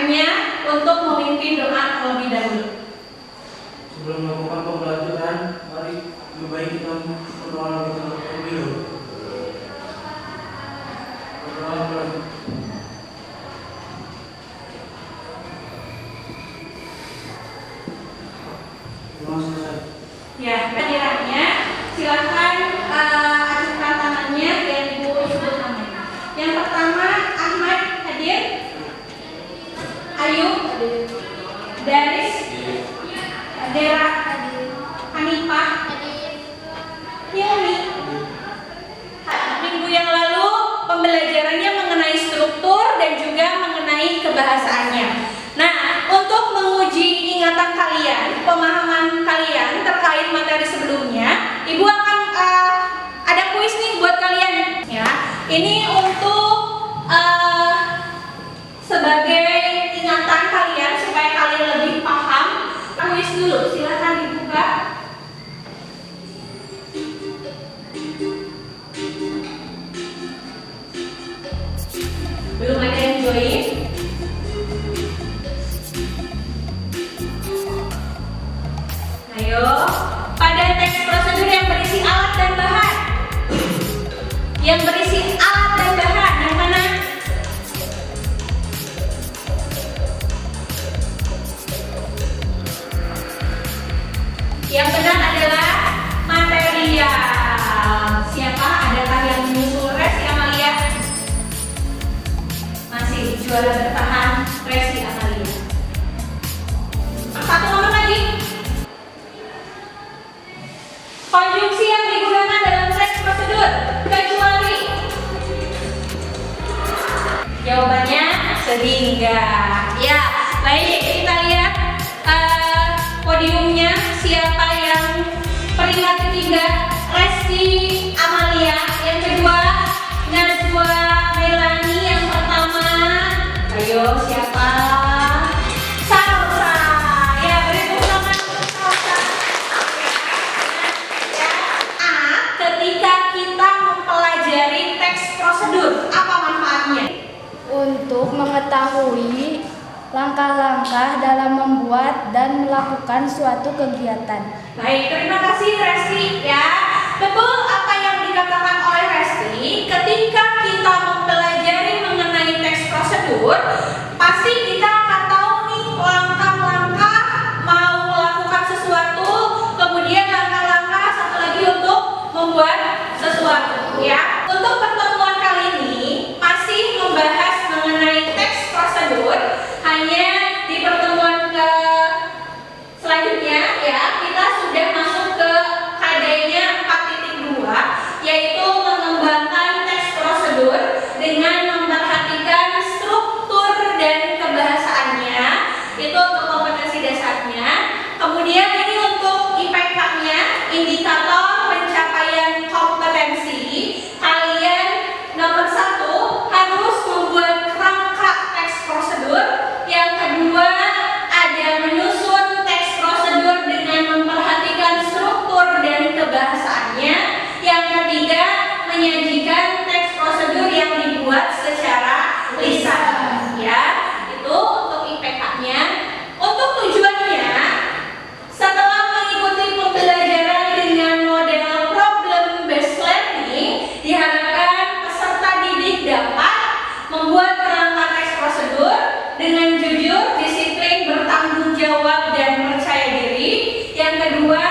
hanya untuk memimpin doa terlebih dahulu. Sebelum melakukan pembelajaran, mari lebih baik kita berdoa terlebih dahulu. Berdoa. Ya, kiranya silakan ajukan tangannya dan Ibu sebut namanya. Yang pertama Ahmad hadir, Ayub, Daris, Dera, Hanifah, Hilmi. Minggu yang lalu pembelajarannya mengenai struktur dan juga mengenai kebahasaannya. Nah, untuk menguji ingatan kalian, pemahaman kalian terkait materi sebelumnya, Ibu akan ada kuis nih buat kalian, ya. Ini untuk sebagai ingatan kalian supaya kalian lebih paham. Kuis dulu, silahkan dibuka. Belum ada yang join? Ayo, pada teks prosedur yang berisi alat dan bahan. Yang berisi alat dan bahan, yang mana? Yang benar adalah material. Siapa? Adakah yang menyusul Resi Amalia? Masih juara bertahan Resi Amalia. Satu nomor lagi. Konjungsi yang digunakan dalam teks prosedur kecuali. Jawabannya sehingga. Ya, baik, kita lihat podiumnya. Siapa yang peringkat ketiga? Resi Amalia. Yang kedua Najwa Melani. Yang pertama, ayo siapa? Salsa. Ya, beri tepuk tangan untuk Salsa. Ketika kita mempelajari teks prosedur, apa manfaatnya? Untuk mengetahui langkah-langkah dalam membuat dan melakukan suatu kegiatan. Baik, terima kasih Resti ya. Betul apa yang dikatakan oleh Resti, ketika kita mempelajari mengenai teks prosedur, pasti kita akan tahu nih langkah-langkah mau melakukan sesuatu, kemudian langkah-langkah satu lagi untuk membuat sesuatu ya. Untuk pertemuan kali ini masih membahas mengenai teks prosedur, hanya di pertemuan ke selanjutnya ya kita sudah masuk ke KD-nya 4.2, yaitu mengembangkan teks prosedur dengan memperhatikan struktur dan kebahasaannya. Itu untuk kompetensi dasarnya. Kemudian ini untuk IPK-nya, indikator pencapaian kompetensi. Kalian nomor 1 harus membuat kerangka teks prosedur. Yang kedua ada menyusun teks prosedur dengan memperhatikan struktur dan kebahasaannya. Yang ketiga menyajikan teks prosedur yang dibuat secara lisan ya. Itu untuk IPK-nya. Untuk tujuannya, setelah mengikuti pembelajaran dengan model problem based learning, diharapkan peserta didik dapat membuat kerangka teks prosedur dengan jujur, disiplin, bertanggung jawab, dan percaya diri. Yang kedua,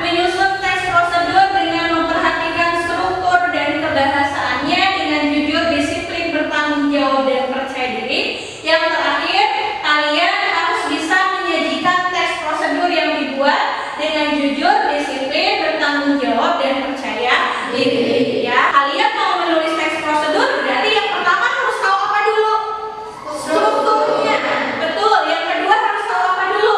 menyusun teks prosedur dengan memperhatikan struktur dan kebahasaannya dengan jujur, disiplin, bertanggung jawab, dan percaya diri. Yang terakhir, kalian harus bisa menyajikan teks prosedur yang dibuat dengan jujur, disiplin, bertanggung jawab, dan percaya diri. Ya, kalian mau menulis teks prosedur, berarti yang pertama harus tahu apa dulu? Strukturnya. Betul. Yang kedua harus tahu apa dulu?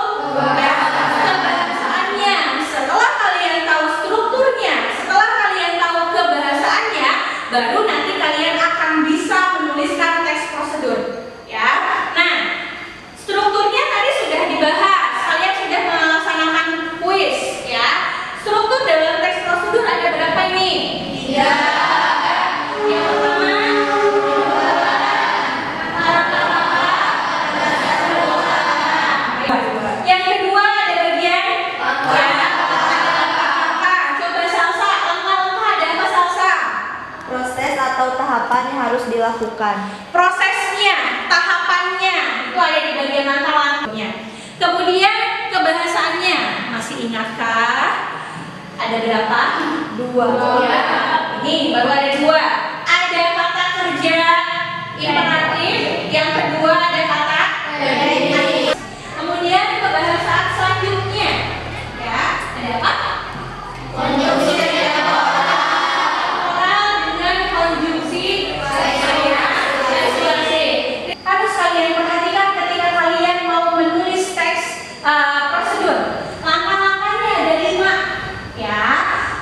dilakukan. Prosesnya, tahapannya itu ada di bagian langkah-langkahnya. Kemudian kebahasaannya, masih ingatkah? Ada berapa? 2. Ya. Ini baru ada 2. Ada kata kerja imperatif, yang kedua ada kata adjektif. Kemudian kebahasaan selanjutnya, ya, ada apa? Konjungsi temporal dengan konjungsi persuasif. Harus kalian perhatikan ketika kalian mau menulis teks prosedur. Langkah-langkahnya ada 5, ya,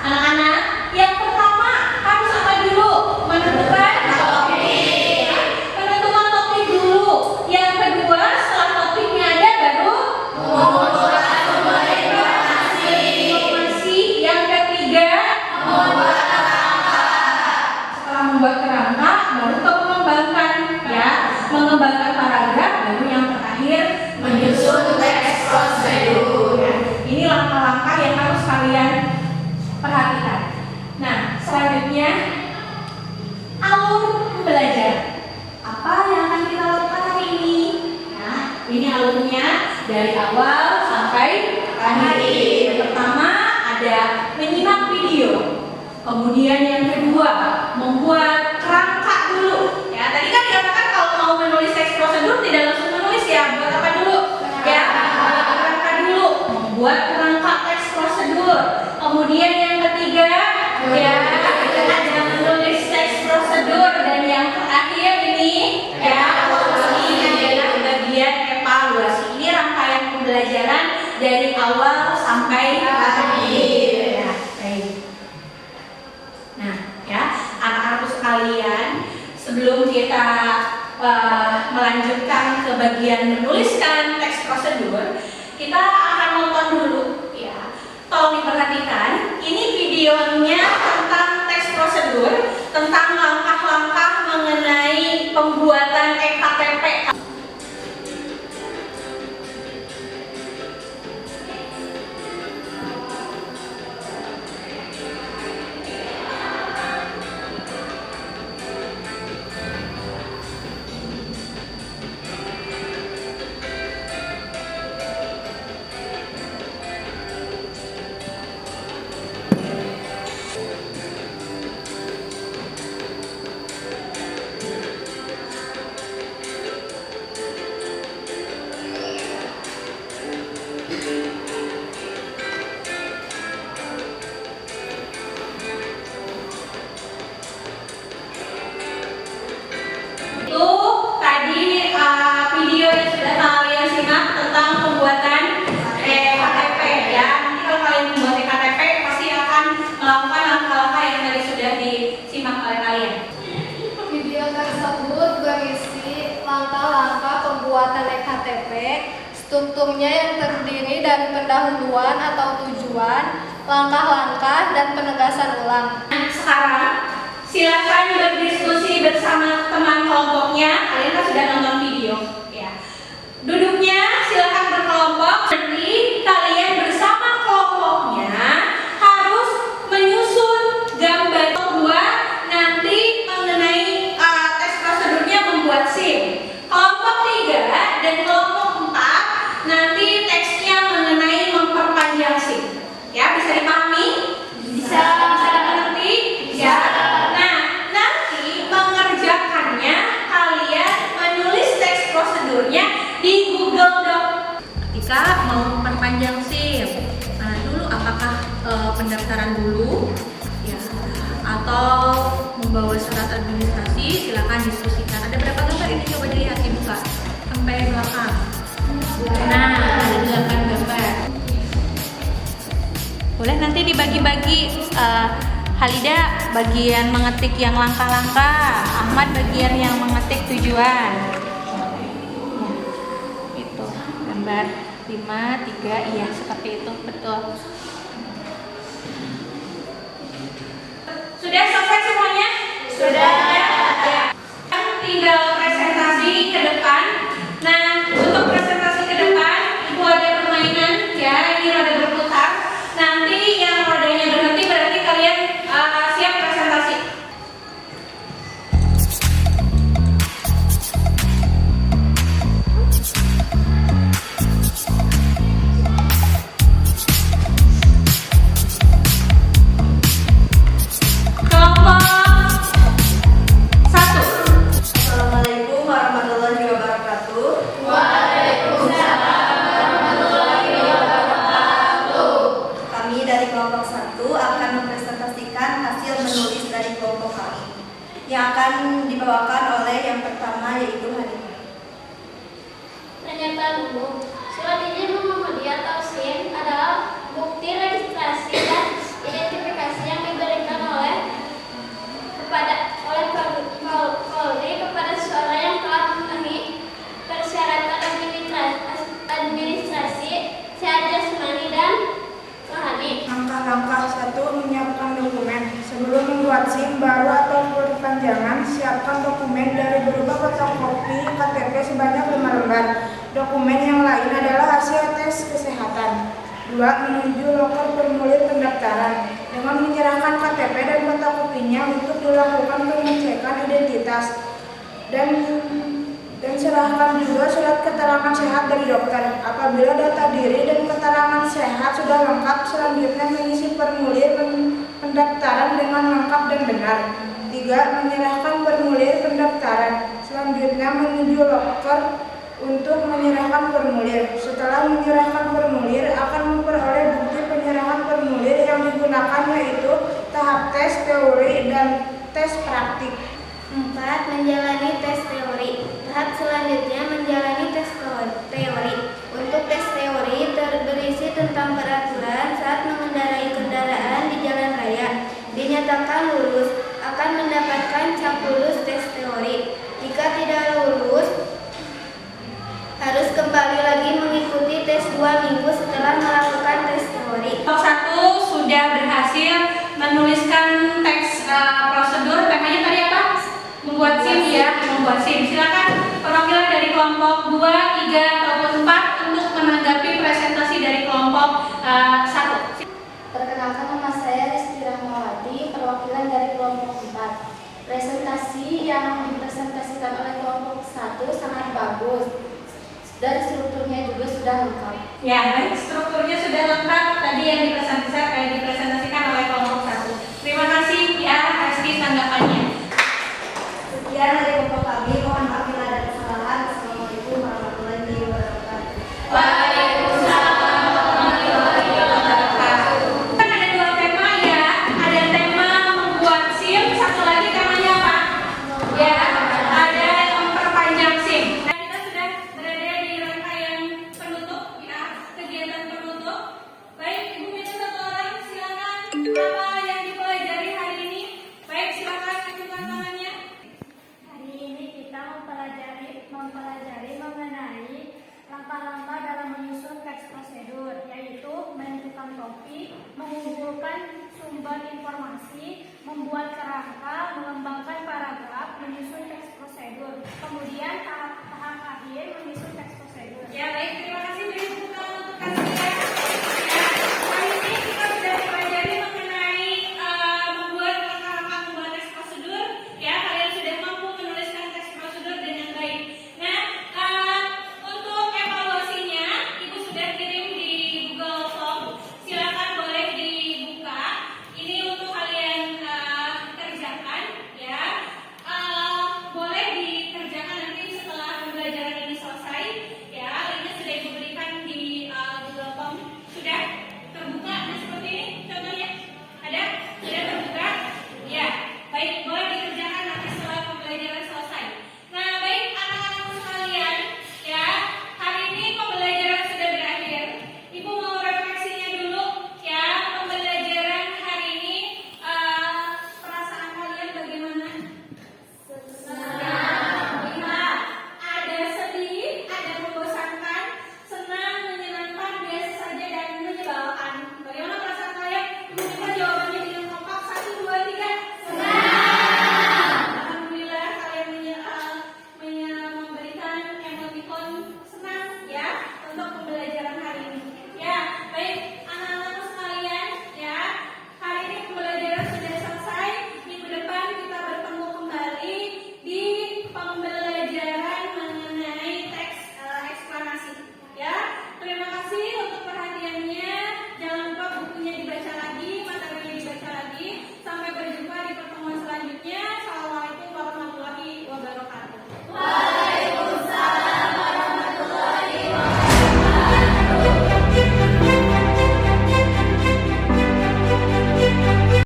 anak-anak. Yang pertama harus apa dulu? Menentukan topik. Penentukan topik dulu. Yang kedua, setelah topiknya ada baru membuat sumber informasi. Yang ketiga, membuat kerangka. Setelah membuat kerangka, baru ke mengembangkan, ya, mengembangkan paragraf, baru yang terakhir menyusun teks prosedur. Ya. Ini langkah-langkah yang harus kalian perhatikan. Nah, selanjutnya alur belajar. Apa yang akan kita lakukan hari ini? Nah, ini alurnya dari awal sampai akhir. Pertama ada menyimak video. Kemudian yang kedua membuat kerangka dulu. Ya, tadi kan dikatakan kalau mau menulis teks prosedur tidak langsung menulis ya. Buat apa dulu? Ya, membuat kerangka dulu. Membuat kerangka teks prosedur. Kemudian yang ketiga ya ada menulis teks prosedur, dan yang terakhir ini ya ini adalah bagian evaluasi. Ini rangkaian pembelajaran dari awal sampai akhir. Ya, baik. Nah, ya anak-anak sekalian, sebelum kita melanjutkan ke bagian menuliskan teks prosedur, kita akan nonton dulu. Ya, tolong diperhatikan. Ini videonya tentang teks prosedur, tentang langkah-langkah mengenai pembuatan EKTP. Itu tadi video yang sudah kalian simak tentang pembuatan EKTP, ya. Nanti kalau kalian membuat EKTP pasti akan melakukan langkah-langkah yang tadi sudah disimak oleh kalian. Video tersebut berisi langkah-langkah pembuatan EKTP, strukturnya yang terdiri dari pendahuluan atau tujuan, langkah-langkah, dan penegasan ulang. Nah, sekarang silakan berdiskusi bersama teman kelompoknya. Kalian kan sudah nonton video, ya. Duduknya silakan berkelompok. Nanti kalian bersama kelompoknya harus menyusun gambar kedua. Nanti mengenai tes prosedurnya membuat SIM. Kelompok 3 dan kelompok 4 nanti teksnya mengenai memperpanjang SIM. Ya, bisa dipahami? Bisa dimengerti? Bisa. Nah, nanti mengerjakannya kalian menulis teks prosedurnya di Google Doc. Ketika mau memperpanjang SIM, nah dulu apakah pendaftaran dulu, ya, atau membawa surat administrasi? Silakan diskusikan. Ada berapa gambar ini? Coba dilihat, dibuka sampai belakang. Nah, ada 8 gambar. Boleh nanti dibagi-bagi. Halida bagian mengetik yang langkah-langkah, Ahmad bagian yang mengetik tujuan. Itu gambar 5, 3, iya seperti itu, betul. Sudah selesai semuanya? Sudah. Ya. Tinggal presentasi ke depan. Nah, untuk presentasi ke depan itu ada permainan, ya, ini roda berputar. Nanti yang rodanya berhenti berarti kalian siap presentasi. wabarakatuh. Waalaikumsalam warahmatullahi wabarakatuh. Kami dari kelompok 1 akan mempresentasikan hasil menulis dari kelompok kami yang akan dibawakan oleh yang pertama yaitu Hanifah. Pernyataan umum. Surat izin mengemudi atau SIM adalah bukti registrasi dan identifikasi yang diberikan oleh Polri kepada seseorang yang telah memenuhi persyaratan administrasi secara jasmani dan rohani. Langkah-langkah 1. Menyiapkan dokumen. Sebelum membuat SIM baru atau perpanjangan, siapkan dokumen dari berupa fotokopi KTP sebanyak 5 lembar. Dokumen yang lain adalah hasil tes kesehatan. 2. Menuju loker formulir pendaftaran dengan menyerahkan KTP dan fotokopinya untuk dilakukan pengecekan identitas dan serahkan juga surat keterangan sehat dari dokter. Apabila data diri dan keterangan sehat sudah lengkap, selanjutnya mengisi formulir pendaftaran dengan lengkap dan benar. 3. Menyerahkan formulir pendaftaran. Selanjutnya menuju loker untuk menyerahkan formulir. Setelah menyerahkan formulir, akan memperoleh bukti penyerahan formulir yang digunakan, yaitu tahap tes teori dan tes praktik. 4. Menjalani tes teori. Tahap selanjutnya menjalani tes teori. Untuk tes teori berisi tentang peraturan saat mengendarai kendaraan di jalan raya. Dinyatakan lulus, akan mendapatkan cap lulus tes teori. Jika tidak lulus, harus kembali lagi mengikuti tes 2 minggu setelah melakukan tes teori. Kelompok 1 sudah berhasil menuliskan teks prosedur. Temanya tadi apa? Membuat SIM ya, membuat SIM. Silakan perwakilan dari kelompok 2, 3, ataupun 4 untuk menanggapi presentasi dari kelompok 1. Perkenalkan, nama saya Rizky Rahmawati, perwakilan dari kelompok 4. Presentasi yang dipresentasikan oleh kelompok 1 sangat bagus dan strukturnya juga sudah lengkap. Ya, baik, strukturnya sudah lengkap tadi yang dipresentasikan oleh kelompok 1. Terima kasih ya Rizky tanggapannya. Sekian dari kelompok kami, mohon maaf bila ada kesalahan. Assalamualaikum warahmatullahi wabarakatuh. Waalaikumsalam warahmatullahi wabarakatuh. Kan ada 2 tema ya, ada tema membuat SIM, satu lagi temanya apa? Ya, ada memperpanjang SIM. Nah, kita sudah berada di rangkaian penutup ya, kegiatan penutup. Baik, Ibu minta 1 orang, silakan. Apa yang dipelajari hari ini? Baik, silakan ajukan tangannya. Hari ini kita mempelajari mengenai langkah-langkah dalam menyusun teks prosedur, yaitu menentukan topik, mengumpulkan sumber informasi, membuat kerangka, mengembangkan paragraf, menyusun teks prosedur. Kemudian tahap akhir